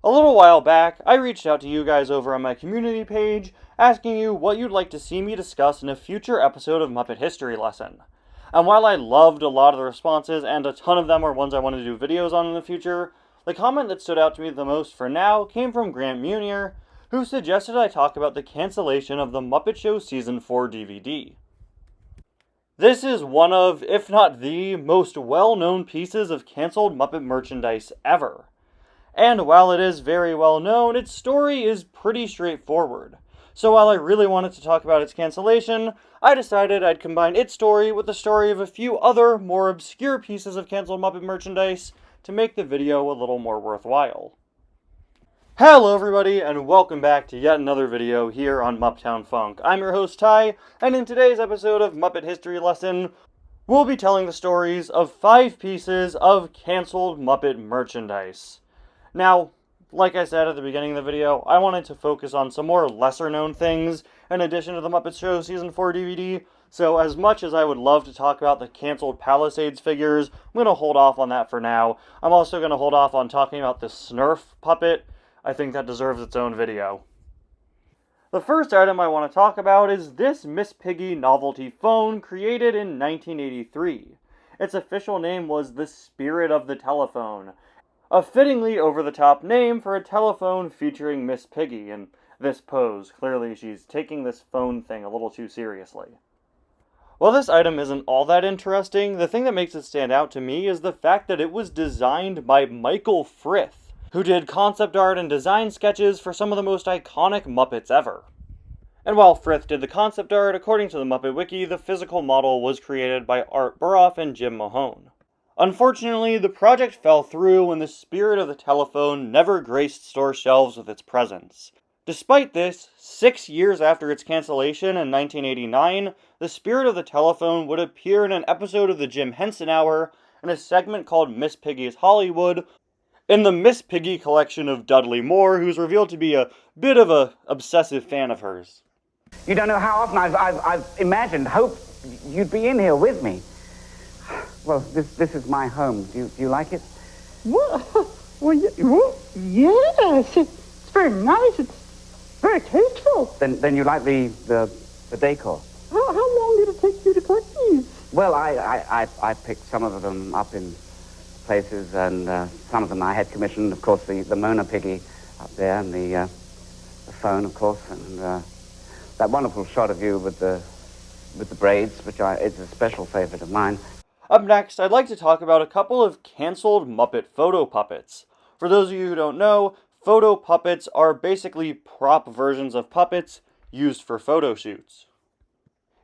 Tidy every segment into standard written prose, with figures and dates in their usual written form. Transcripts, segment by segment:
A little while back, I reached out to you guys over on my community page, asking you what you'd like to see me discuss in a future episode of Muppet History Lesson. And while I loved a lot of the responses, and a ton of them are ones I want to do videos on in the future, the comment that stood out to me the most for now came from Grant Munier, who suggested I talk about the cancellation of the Muppet Show Season 4 DVD. This is one of, if not the, most well-known pieces of cancelled Muppet merchandise ever. And while it is very well known, its story is pretty straightforward. So while I really wanted to talk about its cancellation, I decided I'd combine its story with the story of a few other, more obscure pieces of cancelled Muppet merchandise to make the video a little more worthwhile. Hello everybody, and welcome back to yet another video here on Mupptown Funk. I'm your host Ty, and in today's episode of Muppet History Lesson, we'll be telling the stories of 5 pieces of cancelled Muppet merchandise. Now, like I said at the beginning of the video, I wanted to focus on some more lesser-known things in addition to the Muppet Show Season 4 DVD, so as much as I would love to talk about the cancelled Palisades figures, I'm going to hold off on that for now. I'm also going to hold off on talking about the Snurf puppet. I think that deserves its own video. The first item I want to talk about is this Miss Piggy novelty phone created in 1983. Its official name was the Spirit of the Telephone, a fittingly over-the-top name for a telephone featuring Miss Piggy in this pose. Clearly she's taking this phone thing a little too seriously. While this item isn't all that interesting, the thing that makes it stand out to me is the fact that it was designed by Michael Frith, who did concept art and design sketches for some of the most iconic Muppets ever. And while Frith did the concept art, according to the Muppet Wiki, the physical model was created by Art Buroff and Jim Mahone. Unfortunately, the project fell through when the Spirit of the Telephone never graced store shelves with its presence. Despite this, 6 years after its cancellation in 1989, the Spirit of the Telephone would appear in an episode of the Jim Henson Hour in a segment called Miss Piggy's Hollywood, in the Miss Piggy collection of Dudley Moore, who's revealed to be a bit of an obsessive fan of hers. You don't know how often I've imagined, hoped you'd be in here with me. Well, this is my home. Do you like it? Well, yes. It's very nice. It's very tasteful. Then you like the decor? How long did it take you to collect these? Well, I picked some of them up in places, and some of them I had commissioned. Of course, the Mona Piggy up there, and the phone, of course, and that wonderful shot of you with the braids, which is a special favorite of mine. Up next, I'd like to talk about a couple of cancelled Muppet photo puppets. For those of you who don't know, photo puppets are basically prop versions of puppets used for photo shoots.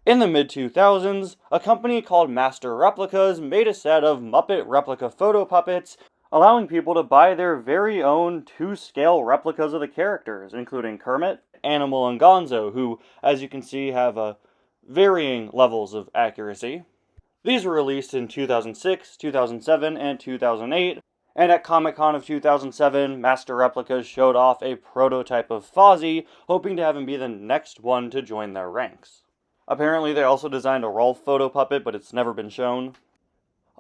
In the mid-2000s, a company called Master Replicas made a set of Muppet replica photo puppets, allowing people to buy their very own 2-scale replicas of the characters, including Kermit, Animal, and Gonzo, who, as you can see, have varying levels of accuracy. These were released in 2006, 2007, and 2008, and at Comic-Con of 2007, Master Replicas showed off a prototype of Fozzie, hoping to have him be the next one to join their ranks. Apparently they also designed a Rolf photo puppet, but it's never been shown.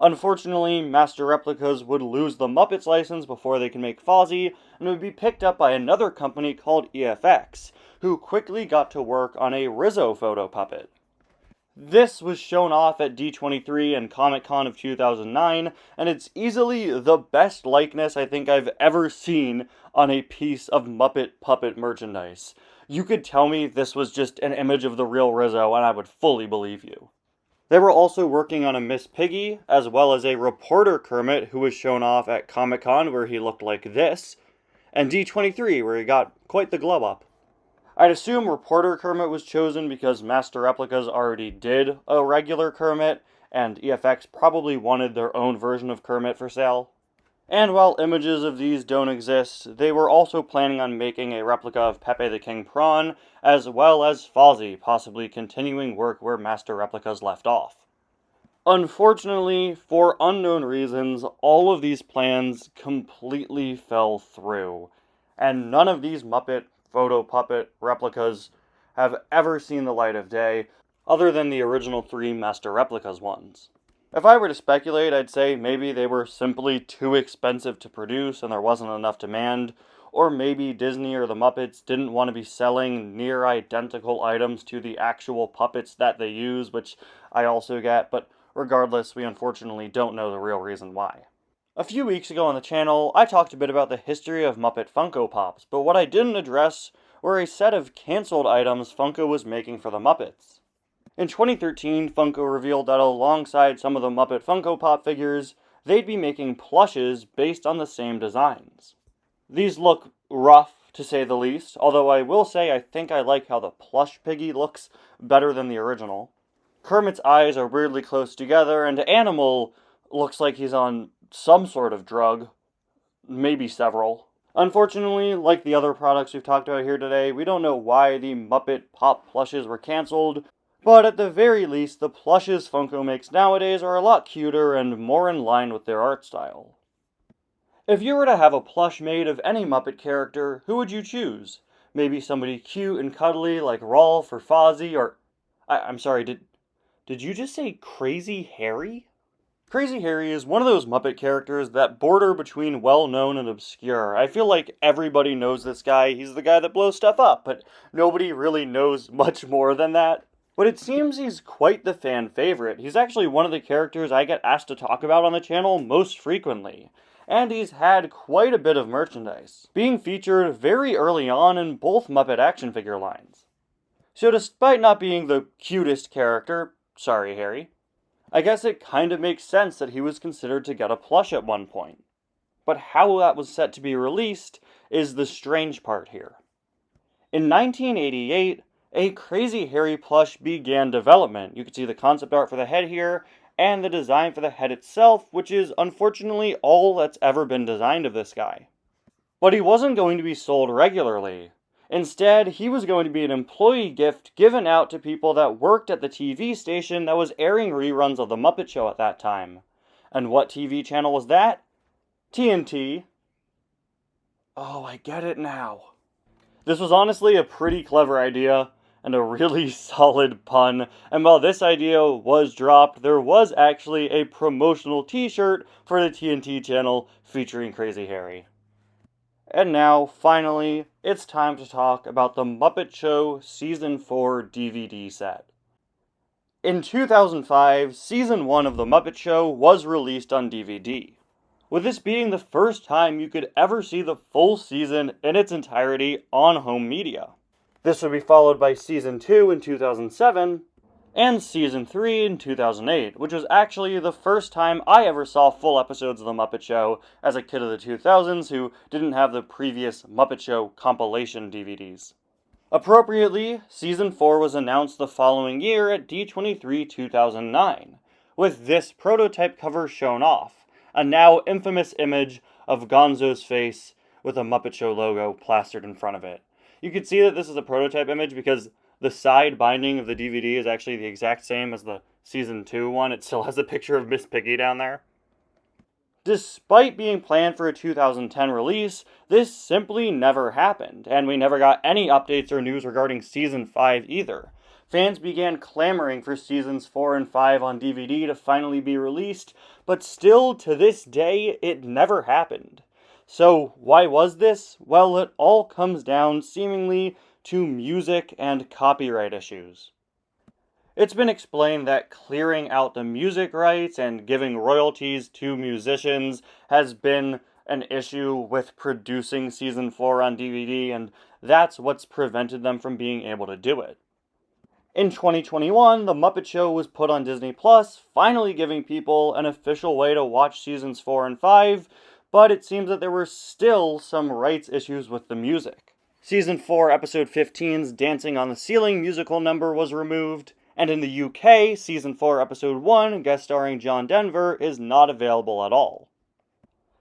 Unfortunately, Master Replicas would lose the Muppets license before they can make Fozzie, and would be picked up by another company called EFX, who quickly got to work on a Rizzo photo puppet. This was shown off at D23 and Comic-Con of 2009, and it's easily the best likeness I think I've ever seen on a piece of Muppet puppet merchandise. You could tell me this was just an image of the real Rizzo, and I would fully believe you. They were also working on a Miss Piggy, as well as a reporter Kermit, who was shown off at Comic-Con, where he looked like this, and D23, where he got quite the glow up. I'd assume reporter Kermit was chosen because Master Replicas already did a regular Kermit, and EFX probably wanted their own version of Kermit for sale. And while images of these don't exist, they were also planning on making a replica of Pepe the King Prawn, as well as Fozzie, possibly continuing work where Master Replicas left off. Unfortunately, for unknown reasons, all of these plans completely fell through, and none of these Muppet photo puppet replicas have ever seen the light of day, other than the original 3 Master Replicas ones. If I were to speculate, I'd say maybe they were simply too expensive to produce and there wasn't enough demand, or maybe Disney or the Muppets didn't want to be selling near identical items to the actual puppets that they use, which I also get, but regardless, we unfortunately don't know the real reason why. A few weeks ago on the channel, I talked a bit about the history of Muppet Funko Pops, but what I didn't address were a set of cancelled items Funko was making for the Muppets. In 2013, Funko revealed that alongside some of the Muppet Funko Pop figures, they'd be making plushes based on the same designs. These look rough, to say the least, although I will say I think I like how the plush Piggy looks better than the original. Kermit's eyes are weirdly close together, and Animal looks like he's on some sort of drug. Maybe several. Unfortunately, like the other products we've talked about here today, we don't know why the Muppet Pop plushes were cancelled, but at the very least, the plushes Funko makes nowadays are a lot cuter and more in line with their art style. If you were to have a plush made of any Muppet character, who would you choose? Maybe somebody cute and cuddly like Rolf or Fozzie, or... I'm sorry, did you just say Crazy Harry? Crazy Harry is one of those Muppet characters that border between well-known and obscure. I feel like everybody knows this guy. He's the guy that blows stuff up, but nobody really knows much more than that. But it seems he's quite the fan favorite. He's actually one of the characters I get asked to talk about on the channel most frequently. And he's had quite a bit of merchandise, being featured very early on in both Muppet action figure lines. So despite not being the cutest character, sorry Harry, I guess it kind of makes sense that he was considered to get a plush at one point. But how that was set to be released is the strange part here. In 1988, a Crazy Harry plush began development. You can see the concept art for the head here, and the design for the head itself, which is unfortunately all that's ever been designed of this guy. But he wasn't going to be sold regularly. Instead, he was going to be an employee gift given out to people that worked at the TV station that was airing reruns of The Muppet Show at that time. And what TV channel was that? TNT. Oh, I get it now. This was honestly a pretty clever idea, and a really solid pun, and while this idea was dropped, there was actually a promotional t-shirt for the TNT channel featuring Crazy Harry. And now, finally, it's time to talk about the Muppet Show Season 4 DVD set. In 2005, Season 1 of The Muppet Show was released on DVD, with this being the first time you could ever see the full season in its entirety on home media. This would be followed by Season 2 in 2007, and Season 3 in 2008, which was actually the first time I ever saw full episodes of The Muppet Show as a kid of the 2000s who didn't have the previous Muppet Show compilation DVDs. Appropriately, Season 4 was announced the following year at D23 2009, with this prototype cover shown off, a now infamous image of Gonzo's face with a Muppet Show logo plastered in front of it. You can see that this is a prototype image because the side binding of the DVD is actually the exact same as the Season 2 one. It still has a picture of Miss Piggy down there. Despite being planned for a 2010 release, this simply never happened, and we never got any updates or news regarding Season 5 either. Fans began clamoring for Seasons 4 and 5 on DVD to finally be released, but still to this day, it never happened. So, why was this? Well, it all comes down, seemingly, to music and copyright issues. It's been explained that clearing out the music rights and giving royalties to musicians has been an issue with producing Season 4 on DVD, and that's what's prevented them from being able to do it. In 2021, The Muppet Show was put on Disney+, finally giving people an official way to watch Seasons 4 and 5, but it seems that there were still some rights issues with the music. Season 4, Episode 15's Dancing on the Ceiling musical number was removed, and in the UK, Season 4, Episode 1, guest starring John Denver, is not available at all.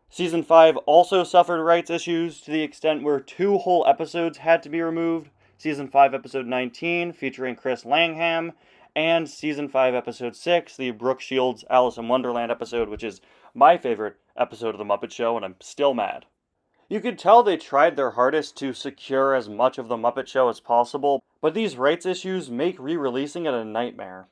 Season 5 also suffered rights issues to the extent where 2 whole episodes had to be removed. Season 5, Episode 19, featuring Chris Langham, and Season 5, Episode 6, the Brooke Shields Alice in Wonderland episode, which is my favorite episode of The Muppet Show, and I'm still mad. You could tell they tried their hardest to secure as much of The Muppet Show as possible, but these rights issues make re-releasing it a nightmare.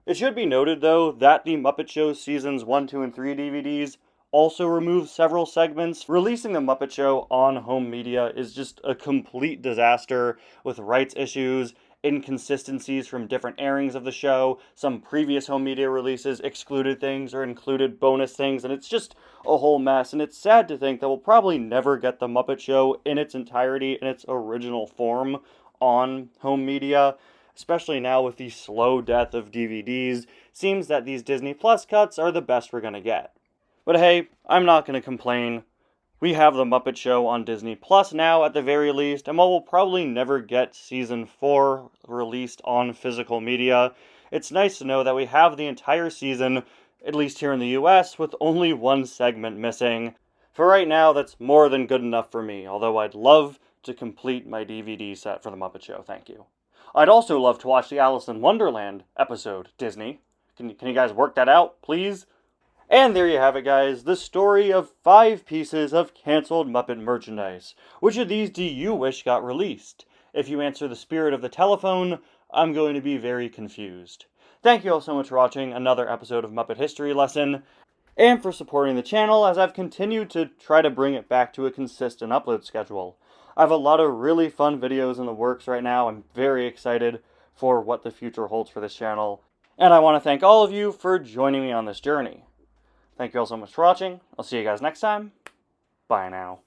It should be noted, though, that The Muppet Show Seasons 1, 2, and 3 DVDs also removed several segments. Releasing The Muppet Show on home media is just a complete disaster with rights issues, inconsistencies from different airings of the show. Some previous home media releases excluded things or included bonus things, and it's just a whole mess. And it's sad to think that we'll probably never get The Muppet Show in its entirety, in its original form, on home media, especially now with the slow death of DVDs. Seems that these Disney Plus cuts are the best we're gonna get. But hey, I'm not gonna complain. We have The Muppet Show on Disney Plus now at the very least, and while we'll probably never get Season 4 released on physical media, it's nice to know that we have the entire season, at least here in the US, with only one segment missing. For right now, that's more than good enough for me, although I'd love to complete my DVD set for The Muppet Show, thank you. I'd also love to watch the Alice in Wonderland episode, Disney. Can you guys work that out, please? And there you have it, guys, the story of 5 pieces of cancelled Muppet merchandise. Which of these do you wish got released? If you answer the spirit of the telephone, I'm going to be very confused. Thank you all so much for watching another episode of Muppet History Lesson, and for supporting the channel as I've continued to try to bring it back to a consistent upload schedule. I have a lot of really fun videos in the works right now. I'm very excited for what the future holds for this channel, and I want to thank all of you for joining me on this journey. Thank you all so much for watching. I'll see you guys next time. Bye now.